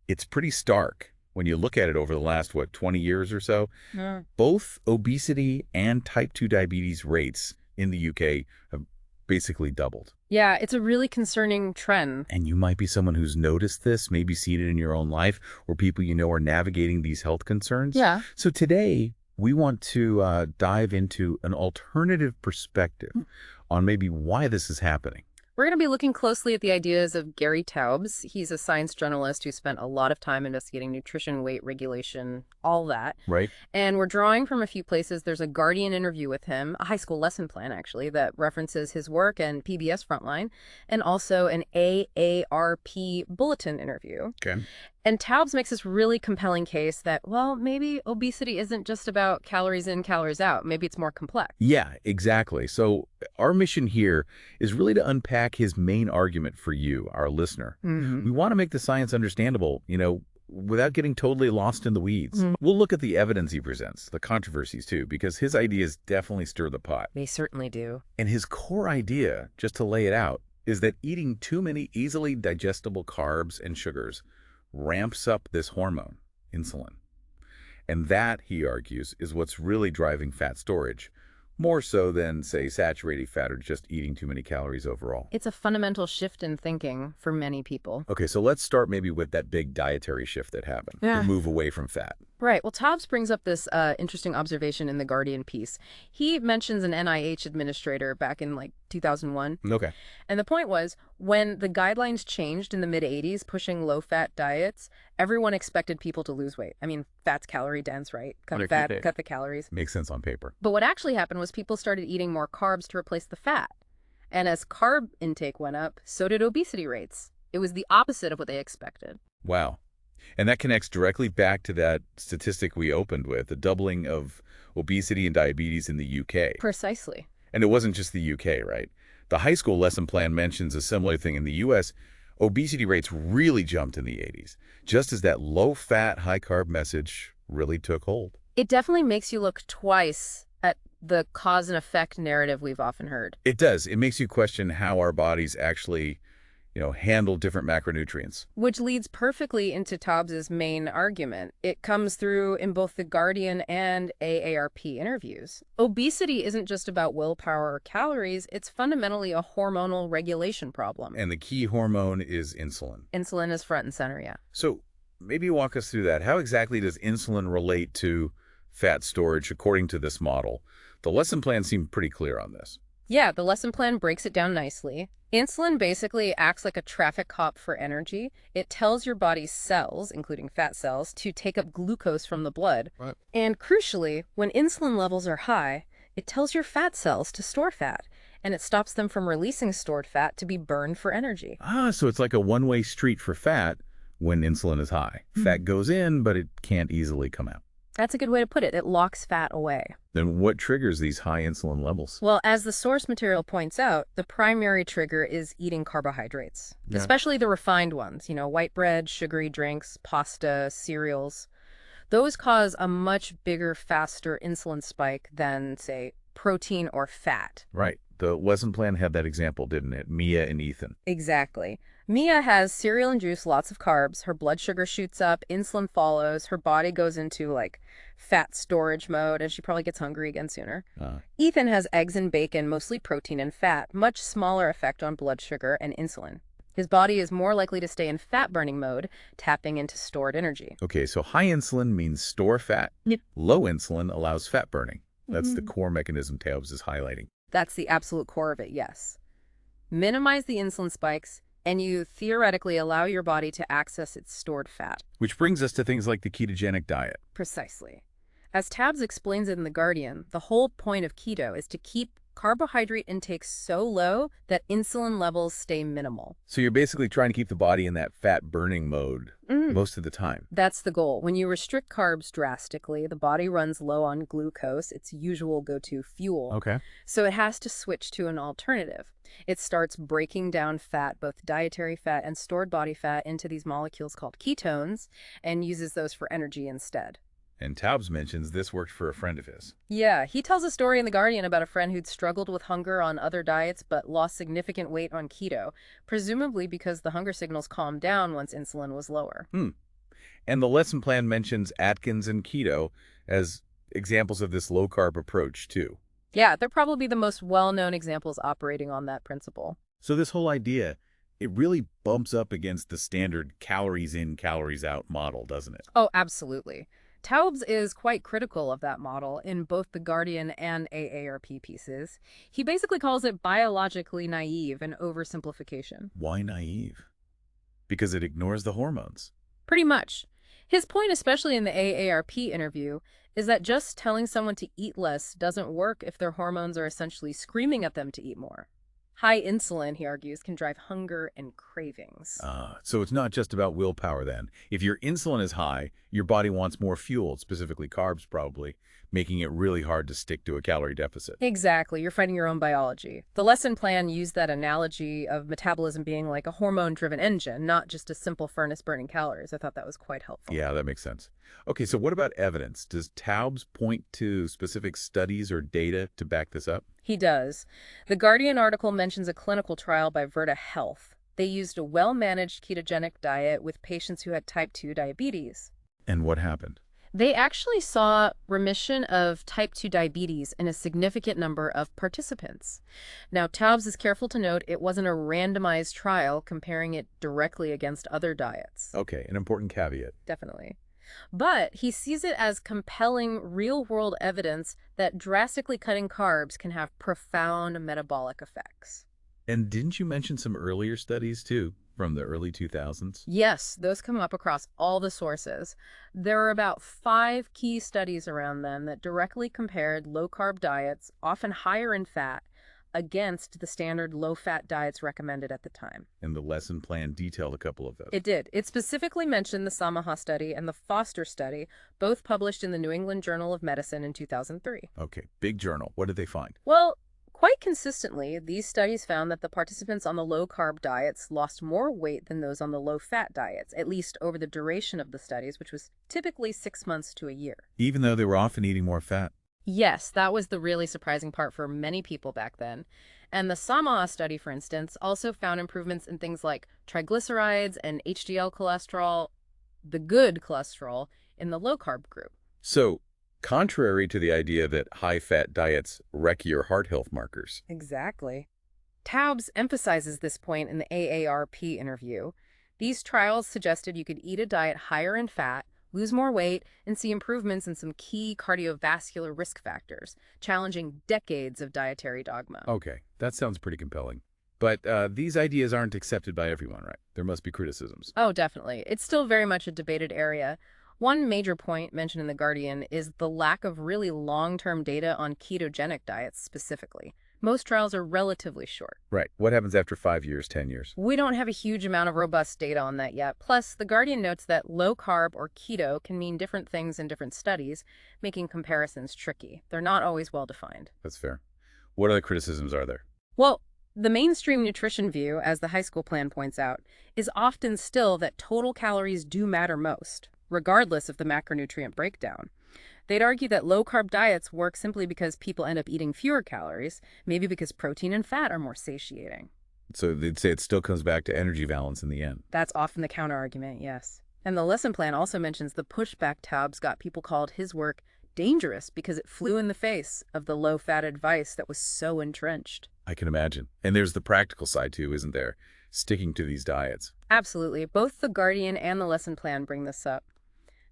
it's pretty stark when you look at it over the last, 20 years or so. Yeah. Both obesity and type 2 diabetes rates in the UK have basically doubled. Yeah, it's a really concerning trend. And you might be someone who's noticed this, maybe seen it in your own life, or people you know are navigating these health concerns. Yeah. So today, we want to dive into an alternative perspective on maybe why this is happening. We're going to be looking closely at the ideas of Gary Taubes. He's a science journalist who spent a lot of time investigating nutrition, weight regulation, all that. Right. And we're drawing from a few places. There's a Guardian interview with him, a high school lesson plan, actually, that references his work and PBS Frontline, and also an AARP bulletin interview. Okay. And Taubes makes this really compelling case that, well, maybe obesity isn't just about calories in, calories out. Maybe it's more complex. Yeah, exactly. So our mission here is really to unpack his main argument for you, our listener. Mm-hmm. We want to make the science understandable, without getting totally lost in the weeds. We'll look at the evidence he presents, the controversies too, because his ideas definitely stir the pot. They certainly do. And his core idea, just to lay it out, is that eating too many easily digestible carbs and sugars ramps up this hormone, insulin. And that, he argues, is what's really driving fat storage, more so than, say, saturated fat or just eating too many calories overall. It's a fundamental shift in thinking for many people. Okay, so let's start maybe with that big dietary shift that happened, the move away from fat. Right. Well, Taubes brings up this interesting observation in the Guardian piece. He mentions an NIH administrator back in 2001. Okay. And the point was, when the guidelines changed in the mid-'80s, pushing low-fat diets, everyone expected people to lose weight. I mean, fat's calorie dense, right? Cut fat, cut the calories. Makes sense on paper. But what actually happened was people started eating more carbs to replace the fat. And as carb intake went up, so did obesity rates. It was the opposite of what they expected. Wow. And that connects directly back to that statistic we opened with, the doubling of obesity and diabetes in the UK. Precisely. And it wasn't just the UK, right? The high school lesson plan mentions a similar thing in the US. Obesity rates really jumped in the 80s, just as that low-fat, high-carb message really took hold. It definitely makes you look twice at the cause and effect narrative we've often heard. It does. It makes you question how our bodies actually handle different macronutrients. Which leads perfectly into Taubes' main argument. It comes through in both the Guardian and AARP interviews. Obesity isn't just about willpower or calories, it's fundamentally a hormonal regulation problem. And the key hormone is insulin. Insulin is front and center, yeah. So maybe walk us through that. How exactly does insulin relate to fat storage according to this model? The lesson plan seemed pretty clear on this. Yeah, the lesson plan breaks it down nicely. Insulin basically acts like a traffic cop for energy. It tells your body's cells, including fat cells, to take up glucose from the blood. Right. And crucially, when insulin levels are high, it tells your fat cells to store fat, and it stops them from releasing stored fat to be burned for energy. So it's like a one-way street for fat when insulin is high. Fat goes in, but it can't easily come out. That's a good way to put it. It locks fat away. Then what triggers these high insulin levels? Well, as the source material points out, the primary trigger is eating carbohydrates, especially the refined ones, white bread, sugary drinks, pasta, cereals. Those cause a much bigger, faster insulin spike than, say, protein or fat. Right. The lesson plan had that example, didn't it? Mia and Ethan. Exactly. Mia has cereal and juice, lots of carbs. Her blood sugar shoots up, insulin follows. Her body goes into fat storage mode, and she probably gets hungry again sooner. Ethan has eggs and bacon, mostly protein and fat, much smaller effect on blood sugar and insulin. His body is more likely to stay in fat-burning mode, tapping into stored energy. Okay, so high insulin means store fat. Yep. Low insulin allows fat burning. That's the core mechanism Taubes is highlighting. That's the absolute core of it, yes. Minimize the insulin spikes, and you theoretically allow your body to access its stored fat. Which brings us to things like the ketogenic diet. Precisely. As Taubes explains it in The Guardian, the whole point of keto is to keep carbohydrate intake so low that insulin levels stay minimal. So you're basically trying to keep the body in that fat-burning mode most of the time. That's the goal. When you restrict carbs drastically, the body runs low on glucose, its usual go-to fuel. Okay. So it has to switch to an alternative. It starts breaking down fat, both dietary fat and stored body fat, into these molecules called ketones, and uses those for energy instead. And Taubes mentions this worked for a friend of his. Yeah, he tells a story in The Guardian about a friend who'd struggled with hunger on other diets but lost significant weight on keto, presumably because the hunger signals calmed down once insulin was lower. Hmm. And the lesson plan mentions Atkins and keto as examples of this low-carb approach, too. Yeah, they're probably the most well-known examples operating on that principle. So this whole idea, it really bumps up against the standard calories in, calories out model, doesn't it? Oh, absolutely. Taubes is quite critical of that model in both The Guardian and AARP pieces. He basically calls it biologically naive and oversimplification. Why naive? Because it ignores the hormones. Pretty much. His point, especially in the AARP interview, is that just telling someone to eat less doesn't work if their hormones are essentially screaming at them to eat more. High insulin, he argues, can drive hunger and cravings. So it's not just about willpower then. If your insulin is high, your body wants more fuel, specifically carbs probably, making it really hard to stick to a calorie deficit. Exactly. You're fighting your own biology. The lesson plan used that analogy of metabolism being like a hormone-driven engine, not just a simple furnace burning calories. I thought that was quite helpful. Yeah, that makes sense. Okay, so what about evidence? Does Taubes point to specific studies or data to back this up? He does. The Guardian article mentions a clinical trial by Virta Health. They used a well-managed ketogenic diet with patients who had type 2 diabetes. And what happened? They actually saw remission of type 2 diabetes in a significant number of participants. Now, Taubes is careful to note it wasn't a randomized trial comparing it directly against other diets. Okay, an important caveat. Definitely. But he sees it as compelling real-world evidence that drastically cutting carbs can have profound metabolic effects. And didn't you mention some earlier studies, too, from the early 2000s? Yes, those come up across all the sources. There are about 5 key studies around them that directly compared low-carb diets, often higher in fat, against the standard low-fat diets recommended at the time. And the lesson plan detailed a couple of those. It did. It specifically mentioned the Samaha study and the Foster study, both published in the New England Journal of Medicine in 2003. Okay, big journal. What did they find? Well, quite consistently, these studies found that the participants on the low-carb diets lost more weight than those on the low-fat diets, at least over the duration of the studies, which was typically 6 months to a year. Even though they were often eating more fat. Yes, that was the really surprising part for many people back then. And the Samaha study, for instance, also found improvements in things like triglycerides and HDL cholesterol, the good cholesterol, in the low-carb group. So, contrary to the idea that high-fat diets wreck your heart health markers. Exactly. Taubes emphasizes this point in the AARP interview. These trials suggested you could eat a diet higher in fat, lose more weight, and see improvements in some key cardiovascular risk factors, challenging decades of dietary dogma. Okay, that sounds pretty compelling. But these ideas aren't accepted by everyone, right? There must be criticisms. Oh, definitely. It's still very much a debated area. One major point mentioned in The Guardian is the lack of really long-term data on ketogenic diets specifically. Most trials are relatively short. Right. What happens after 5 years, 10 years? We don't have a huge amount of robust data on that yet. Plus, The Guardian notes that low carb or keto can mean different things in different studies, making comparisons tricky. They're not always well defined. That's fair. What other criticisms are there? Well, the mainstream nutrition view, as the high school plan points out, is often still that total calories do matter most, regardless of the macronutrient breakdown. They'd argue that low-carb diets work simply because people end up eating fewer calories, maybe because protein and fat are more satiating. So they'd say it still comes back to energy balance in the end. That's often the counterargument, yes. And the lesson plan also mentions the pushback Taubes got people called his work dangerous because it flew in the face of the low-fat advice that was so entrenched. I can imagine. And there's the practical side too, isn't there? Sticking to these diets. Absolutely. Both the Guardian and the lesson plan bring this up.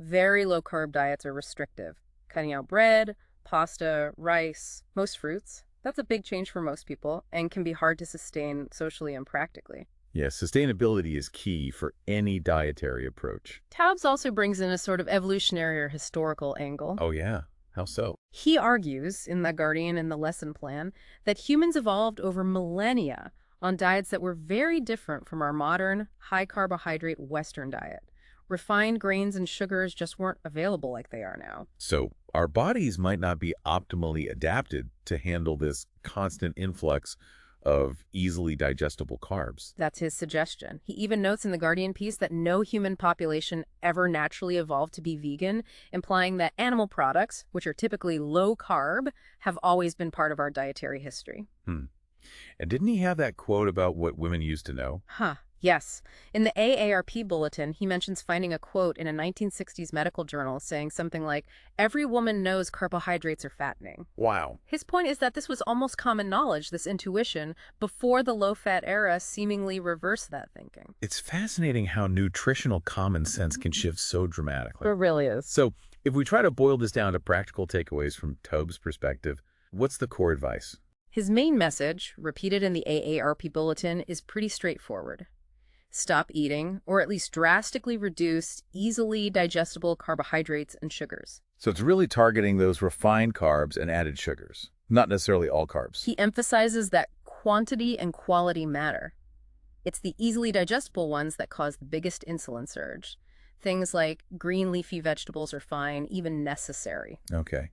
Very low-carb diets are restrictive, cutting out bread, pasta, rice, most fruits. That's a big change for most people and can be hard to sustain socially and practically. Yes, sustainability is key for any dietary approach. Taubes also brings in a sort of evolutionary or historical angle. Oh yeah? How so? He argues, in The Guardian and the lesson plan, that humans evolved over millennia on diets that were very different from our modern, high-carbohydrate Western diet. Refined grains and sugars just weren't available like they are now. So our bodies might not be optimally adapted to handle this constant influx of easily digestible carbs. That's his suggestion. He even notes in the Guardian piece that no human population ever naturally evolved to be vegan, implying that animal products, which are typically low carb, have always been part of our dietary history. Hmm. And didn't he have that quote about what women used to know? Huh. Yes. In the AARP bulletin, he mentions finding a quote in a 1960s medical journal saying something like, "Every woman knows carbohydrates are fattening." Wow. His point is that this was almost common knowledge, this intuition, before the low-fat era seemingly reversed that thinking. It's fascinating how nutritional common sense can shift so dramatically. It really is. So, if we try to boil this down to practical takeaways from Taubes' perspective, what's the core advice? His main message, repeated in the AARP bulletin, is pretty straightforward. Stop eating, or at least drastically reduce easily digestible carbohydrates and sugars. So it's really targeting those refined carbs and added sugars, not necessarily all carbs. He emphasizes that quantity and quality matter. It's the easily digestible ones that cause the biggest insulin surge. Things like green leafy vegetables are fine, even necessary. Okay.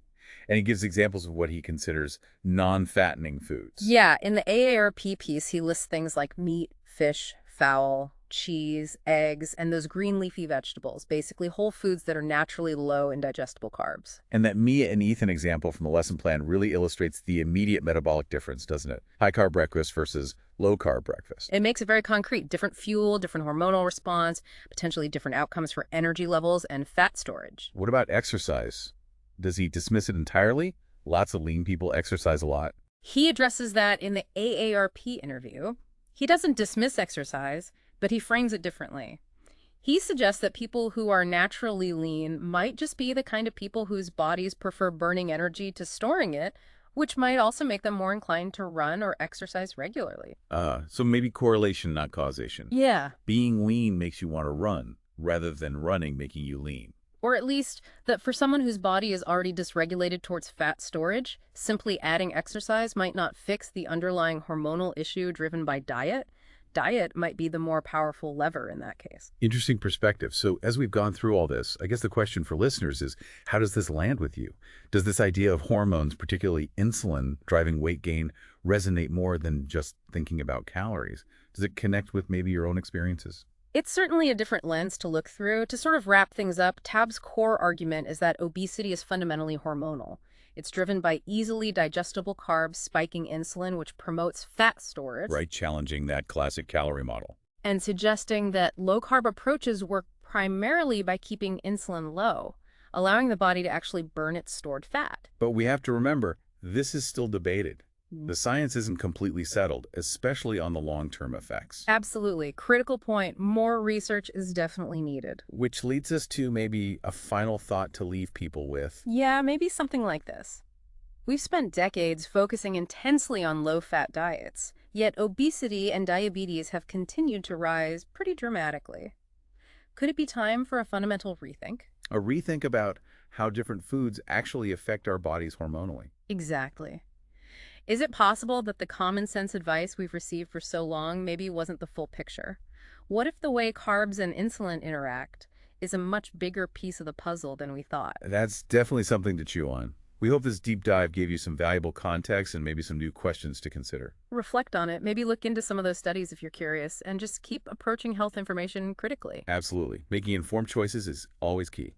And he gives examples of what he considers non-fattening foods. Yeah, in the AARP piece, he lists things like meat, fish, fowl, cheese, eggs, and those green leafy vegetables, basically whole foods that are naturally low in digestible carbs. And that Mia and Ethan example from the lesson plan really illustrates the immediate metabolic difference, doesn't it? High-carb breakfast versus low-carb breakfast. It makes it very concrete. Different fuel, different hormonal response, potentially different outcomes for energy levels and fat storage. What about exercise? Does he dismiss it entirely? Lots of lean people exercise a lot. He addresses that in the AARP interview. He doesn't dismiss exercise, but he frames it differently. He suggests that people who are naturally lean might just be the kind of people whose bodies prefer burning energy to storing it, which might also make them more inclined to run or exercise regularly. So maybe correlation, not causation. Yeah. Being lean makes you want to run, rather than running making you lean. Or at least that for someone whose body is already dysregulated towards fat storage, simply adding exercise might not fix the underlying hormonal issue driven by diet. Diet might be the more powerful lever in that case. Interesting perspective. So as we've gone through all this, I guess the question for listeners is, how does this land with you? Does this idea of hormones, particularly insulin, driving weight gain, resonate more than just thinking about calories? Does it connect with maybe your own experiences? It's certainly a different lens to look through. To sort of wrap things up, Taubes' core argument is that obesity is fundamentally hormonal. It's driven by easily digestible carbs spiking insulin, which promotes fat storage. Right, challenging that classic calorie model. And suggesting that low-carb approaches work primarily by keeping insulin low, allowing the body to actually burn its stored fat. But we have to remember, this is still debated. The science isn't completely settled, especially on the long-term effects. Absolutely. Critical point. More research is definitely needed. Which leads us to maybe a final thought to leave people with. Yeah, maybe something like this. We've spent decades focusing intensely on low-fat diets, yet obesity and diabetes have continued to rise pretty dramatically. Could it be time for a fundamental rethink? A rethink about how different foods actually affect our bodies hormonally. Exactly. Is it possible that the common sense advice we've received for so long maybe wasn't the full picture? What if the way carbs and insulin interact is a much bigger piece of the puzzle than we thought? That's definitely something to chew on. We hope this deep dive gave you some valuable context and maybe some new questions to consider. Reflect on it, maybe look into some of those studies if you're curious, and just keep approaching health information critically. Absolutely. Making informed choices is always key.